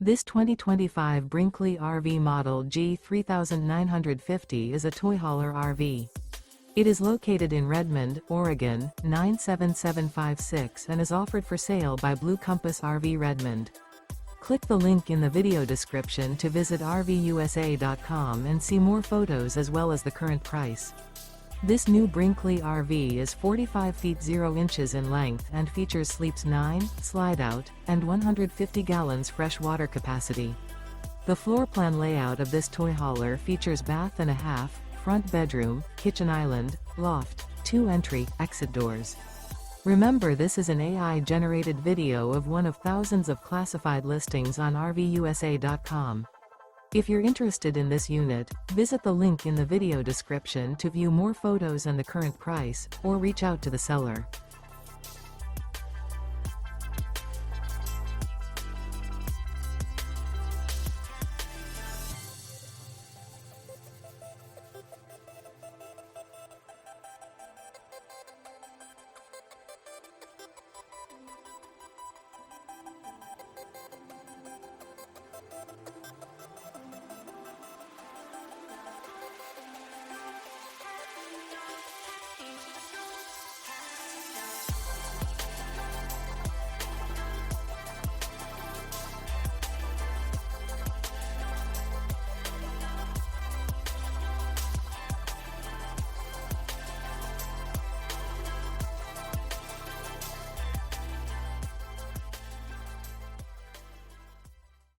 This 2025 Brinkley RV Model G 3950 is a toy hauler RV. It is located in Redmond, Oregon, 97756 and is offered for sale by Blue Compass RV Redmond. Click the link in the video description to visit RVUSA.com and see more photos as well as the current price. This new Brinkley RV is 45 feet 0 inches in length and features sleeps 9, Slideout, and 150 gallons fresh water capacity. The floor plan layout of this toy hauler features bath and a half, front bedroom, kitchen island, loft, 2 entry, exit doors. Remember, this is an AI-generated video of one of thousands of classified listings on RVUSA.com. If you're interested in this unit, visit the link in the video description to view more photos and the current price, or reach out to the seller.